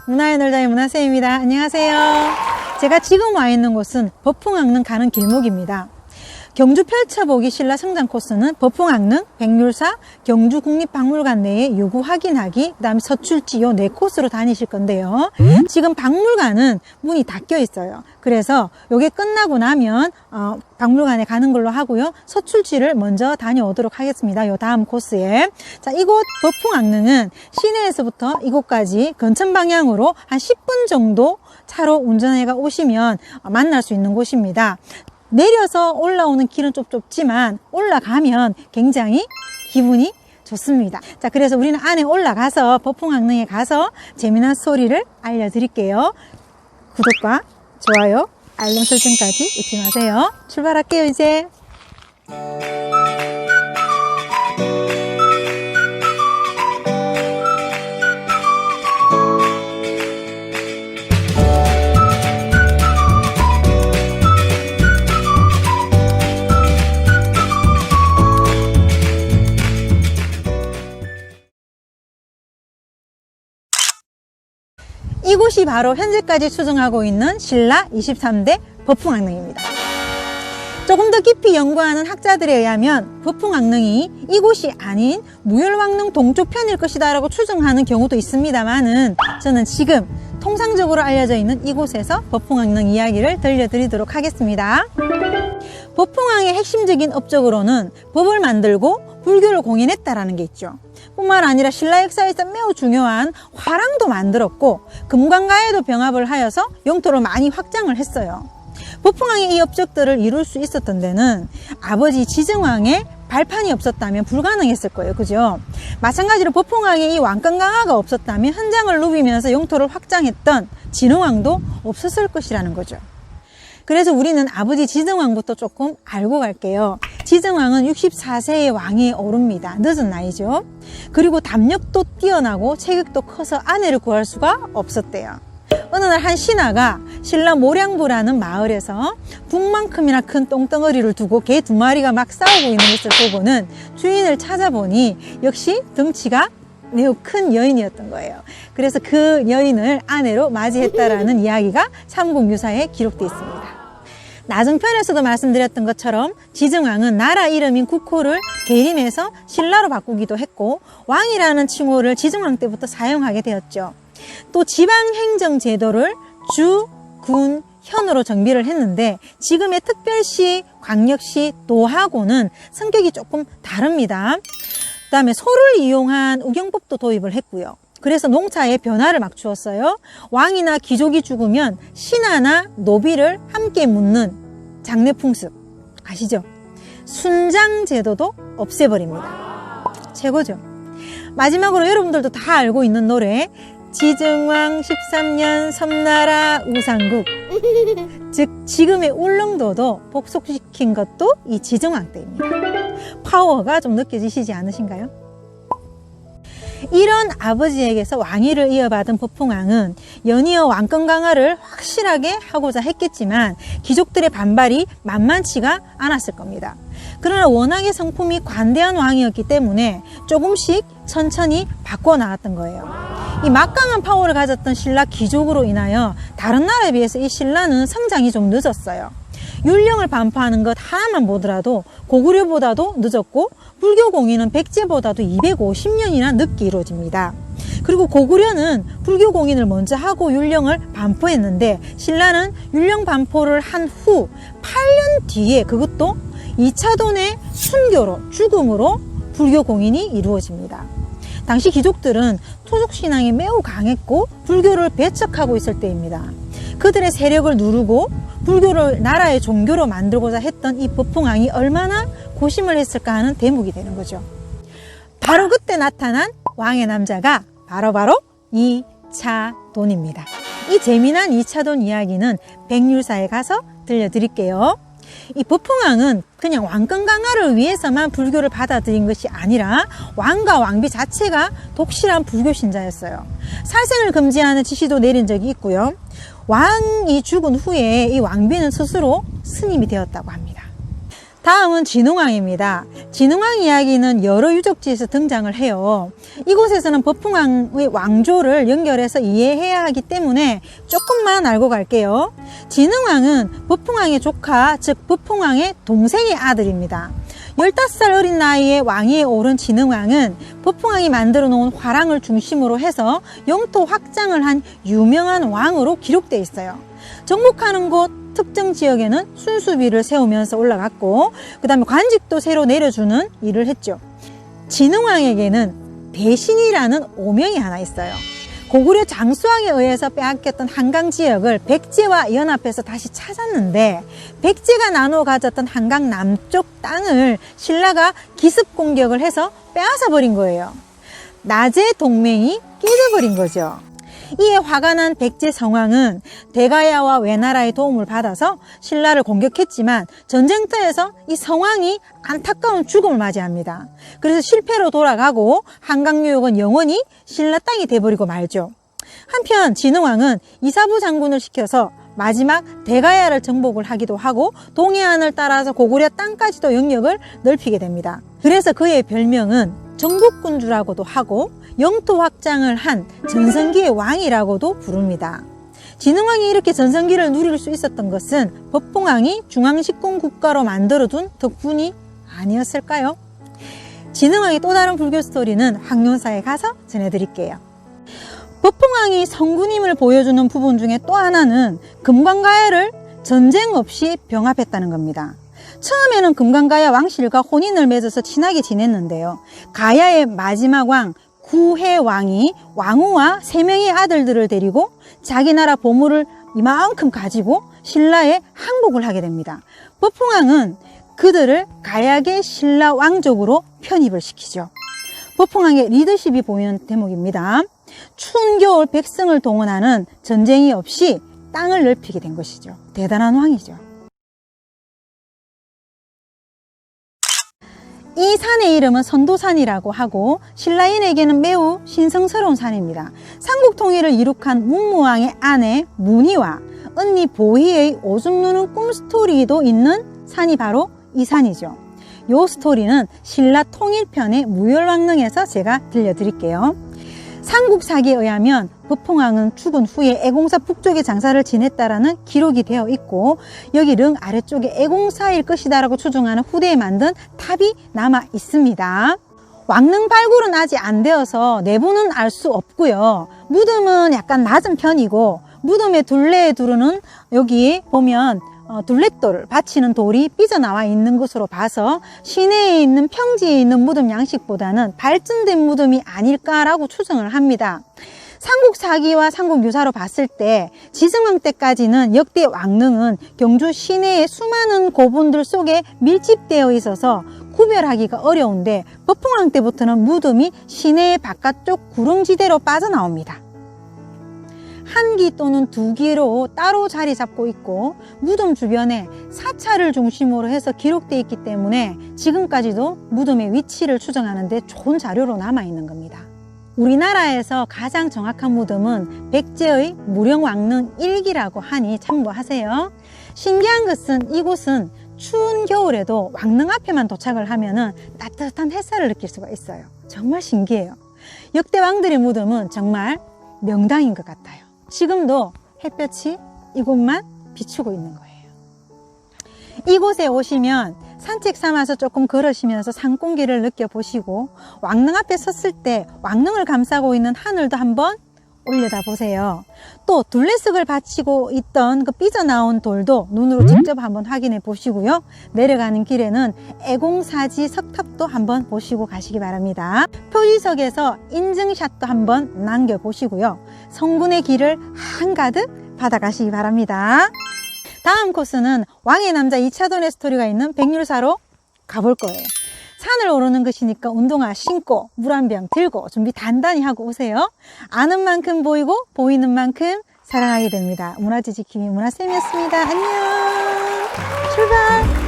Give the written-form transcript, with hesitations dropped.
문화의 놀자의 문화쌤입니다. 안녕하세요. 제가 지금 와 있는 곳은 법풍악릉 가는 길목입니다. 경주 펼쳐보기 신라 성장 코스는 법풍악릉, 백률사, 경주국립박물관 내에 유구 확인하기, 그 다음에 서출지 요 4코스로 다니실 건데요. 지금 박물관은 문이 닫혀 있어요. 그래서 요게 끝나고 나면 박물관에 가는 걸로 하고요. 서출지를 먼저 다녀오도록 하겠습니다. 요 다음 코스에. 자, 이곳 법풍악릉은 시내에서부터 이곳까지 건천 방향으로 한 10분 정도 차로 운전해가 오시면 만날 수 있는 곳입니다. 내려서 올라오는 길은 좀 좁지만 올라가면 굉장히 기분이 좋습니다. 자, 그래서 우리는 안에 올라가서 법풍악릉에 가서 재미난 스토리를 알려드릴게요. 구독과 좋아요, 알림 설정까지 잊지 마세요. 출발할게요, 이제. '이곳이 바로 현재까지 추정하고 있는 신라 23대 법풍악릉입니다. 조금 더 깊이 연구하는 학자들에 의하면 법풍악릉이 이곳이 아닌 무열왕릉 동쪽편일 것이다 라고 추정하는 경우도 있습니다만은 저는 지금 통상적으로 알려져 있는 이곳에서 법풍악릉 이야기를 들려드리도록 하겠습니다. 법풍왕의 핵심적인 업적으로는 법을 만들고 불교를 공인했다라는 게 있죠. 뿐만 아니라 신라 역사에서 매우 중요한 화랑도 만들었고 금관가에도 병합을 하여서 영토를 많이 확장을 했어요. 법풍왕의 이 업적들을 이룰 수 있었던 데는 아버지 지증왕의 발판이 없었다면 불가능했을 거예요. 그죠? 마찬가지로 법풍왕의 이 왕권강화가 없었다면 현장을 누비면서 영토를 확장했던 진흥왕도 없었을 것이라는 거죠. 그래서 우리는 아버지 지증왕부터 조금 알고 갈게요. 지증왕은 64세의 왕위에 오릅니다. 늦은 나이죠. 그리고 담력도 뛰어나고 체격도 커서 아내를 구할 수가 없었대요. 어느 날 한 신하가 신라 모량부라는 마을에서 북만큼이나 큰 똥덩어리를 두고 개 2마리가 막 싸우고 있는 것을 보고는 주인을 찾아보니 역시 덩치가 매우 큰 여인이었던 거예요. 그래서 그 여인을 아내로 맞이했다라는 이야기가 삼국유사에 기록되어 있습니다. 나중편에서도 말씀드렸던 것처럼 지증왕은 나라 이름인 국호를 계림해서 신라로 바꾸기도 했고 왕이라는 칭호를 지증왕 때부터 사용하게 되었죠. 또 지방행정제도를 주, 군, 현으로 정비를 했는데 지금의 특별시, 광역시, 도하고는 성격이 조금 다릅니다. 그 다음에 소를 이용한 우경법도 도입을 했고요. 그래서 농사에 변화를 막 주었어요. 왕이나 귀족이 죽으면 신하나 노비를 함께 묻는 장례풍습 아시죠? 순장제도도 없애버립니다. 최고죠. 마지막으로 여러분들도 다 알고 있는 노래 지증왕 13년 섬나라 우상국, 즉 지금의 울릉도도 복속시킨 것도 이 지증왕 때입니다. 파워가 좀 느껴지시지 않으신가요? 이런 아버지에게서 왕위를 이어받은 법풍왕은 연이어 왕권 강화를 확실하게 하고자 했겠지만 귀족들의 반발이 만만치가 않았을 겁니다. 그러나 워낙에 성품이 관대한 왕이었기 때문에 조금씩 천천히 바꿔나갔던 거예요. 이 막강한 파워를 가졌던 신라 귀족으로 인하여 다른 나라에 비해서 이 신라는 성장이 좀 늦었어요. 율령을 반포하는 것 하나만 보더라도 고구려보다도 늦었고 불교 공인은 백제보다도 250년이나 늦게 이루어집니다. 그리고 고구려는 불교 공인을 먼저 하고 율령을 반포했는데 신라는 율령 반포를 한 후 8년 뒤에 그것도 2차돈의 순교로 죽음으로 불교 공인이 이루어집니다. 당시 귀족들은 토속신앙이 매우 강했고 불교를 배척하고 있을 때입니다. 그들의 세력을 누르고 불교를 나라의 종교로 만들고자 했던 이 법풍왕이 얼마나 고심을 했을까 하는 대목이 되는 거죠. 바로 그때 나타난 왕의 남자가 바로 이차돈입니다. 이 재미난 이차돈 이야기는 백률사에 가서 들려드릴게요. 이 법풍왕은 그냥 왕권 강화를 위해서만 불교를 받아들인 것이 아니라 왕과 왕비 자체가 독실한 불교 신자였어요. 살생을 금지하는 지시도 내린 적이 있고요. 왕이 죽은 후에 이 왕비는 스스로 스님이 되었다고 합니다. 다음은 진흥왕입니다. 진흥왕 이야기는 여러 유적지에서 등장을 해요. 이곳에서는 법흥왕의 왕조를 연결해서 이해해야 하기 때문에 조금만 알고 갈게요. 진흥왕은 법흥왕의 조카, 즉 법흥왕의 동생의 아들입니다. 15살 어린 나이에 왕위에 오른 진흥왕은 법흥왕이 만들어 놓은 화랑을 중심으로 해서 영토 확장을 한 유명한 왕으로 기록되어 있어요. 정복하는 곳 특정 지역에는 순수비를 세우면서 올라갔고, 그 다음에 관직도 새로 내려주는 일을 했죠. 진흥왕에게는 대신이라는 오명이 하나 있어요. 고구려 장수왕에 의해서 빼앗겼던 한강 지역을 백제와 연합해서 다시 찾았는데, 백제가 나눠 가졌던 한강 남쪽 땅을 신라가 기습 공격을 해서 빼앗아 버린 거예요. 나제 동맹이 깨져버린 거죠. 이에 화가 난 백제 성왕은 대가야와 외나라의 도움을 받아서 신라를 공격했지만 전쟁터에서 이 성왕이 안타까운 죽음을 맞이합니다. 그래서 실패로 돌아가고 한강유역은 영원히 신라 땅이 돼버리고 말죠. 한편 진흥왕은 이사부 장군을 시켜서 마지막 대가야를 정복을 하기도 하고 동해안을 따라서 고구려 땅까지도 영역을 넓히게 됩니다. 그래서 그의 별명은 정복군주라고도 하고 영토 확장을 한 전성기의 왕이라고도 부릅니다. 진흥왕이 이렇게 전성기를 누릴 수 있었던 것은 법흥왕이 중앙식군 국가로 만들어둔 덕분이 아니었을까요? 진흥왕의 또 다른 불교 스토리는 황룡사에 가서 전해드릴게요. 법흥왕이 성군임을 보여주는 부분 중에 또 하나는 금관가야를 전쟁 없이 병합했다는 겁니다. 처음에는 금관가야 왕실과 혼인을 맺어서 친하게 지냈는데요. 가야의 마지막 왕 구해왕이 왕후와 3명의 아들들을 데리고 자기 나라 보물을 이만큼 가지고 신라에 항복을 하게 됩니다. 법흥왕은 그들을 가야계 신라 왕족으로 편입을 시키죠. 법흥왕의 리더십이 보이는 대목입니다. 추운 겨울 백성을 동원하는 전쟁이 없이 땅을 넓히게 된 것이죠. 대단한 왕이죠. 이 산의 이름은 선도산이라고 하고 신라인에게는 매우 신성스러운 산입니다. 삼국 통일을 이룩한 문무왕의 아내 문희와 언니 보희의 오줌 누는 꿈 스토리도 있는 산이 바로 이 산이죠. 이 스토리는 신라 통일편의 무열왕릉에서 제가 들려드릴게요. 삼국사기에 의하면 법흥왕은 죽은 후에 애공사 북쪽에 장사를 지냈다라는 기록이 되어 있고, 여기 릉 아래쪽에 애공사일 것이다라고 추정하는 후대에 만든 탑이 남아 있습니다. 왕릉 발굴은 아직 안 되어서 내부는 알 수 없고요. 무덤은 약간 낮은 편이고, 무덤의 둘레에 두르는 여기 보면 둘레돌, 받치는 돌이 삐져나와 있는 것으로 봐서 시내에 있는 평지에 있는 무덤 양식보다는 발전된 무덤이 아닐까라고 추정을 합니다. 삼국사기와 삼국유사로 봤을 때 지승왕 때까지는 역대 왕릉은 경주 시내의 수많은 고분들 속에 밀집되어 있어서 구별하기가 어려운데, 법흥왕 때부터는 무덤이 시내의 바깥쪽 구릉지대로 빠져나옵니다. 한 기 또는 2기로 따로 자리 잡고 있고, 무덤 주변에 사찰을 중심으로 해서 기록되어 있기 때문에 지금까지도 무덤의 위치를 추정하는 데 좋은 자료로 남아 있는 겁니다. 우리나라에서 가장 정확한 무덤은 백제의 무령왕릉 1기라고 하니 참고하세요. 신기한 것은 이곳은 추운 겨울에도 왕릉 앞에만 도착을 하면 따뜻한 햇살을 느낄 수가 있어요. 정말 신기해요. 역대 왕들의 무덤은 정말 명당인 것 같아요. 지금도 햇볕이 이곳만 비추고 있는 거예요. 이곳에 오시면 산책 삼아서 조금 걸으시면서 산 공기를 느껴보시고, 왕릉 앞에 섰을 때 왕릉을 감싸고 있는 하늘도 한번 올려다 보세요. 또 둘레석을 받치고 있던 그 삐져나온 돌도 눈으로 직접 한번 확인해 보시고요. 내려가는 길에는 애공사지 석탑도 한번 보시고 가시기 바랍니다. 표지석에서 인증샷도 한번 남겨보시고요. 성군의 길을 한가득 받아가시기 바랍니다. 다음 코스는 왕의 남자 2차돈의 스토리가 있는 백률사로 가볼 거예요. 산을 오르는 것이니까 운동화 신고 물 한 병 들고 준비 단단히 하고 오세요. 아는 만큼 보이고 보이는 만큼 사랑하게 됩니다. 문화재 지킴이 문화쌤이었습니다. 안녕. 출발.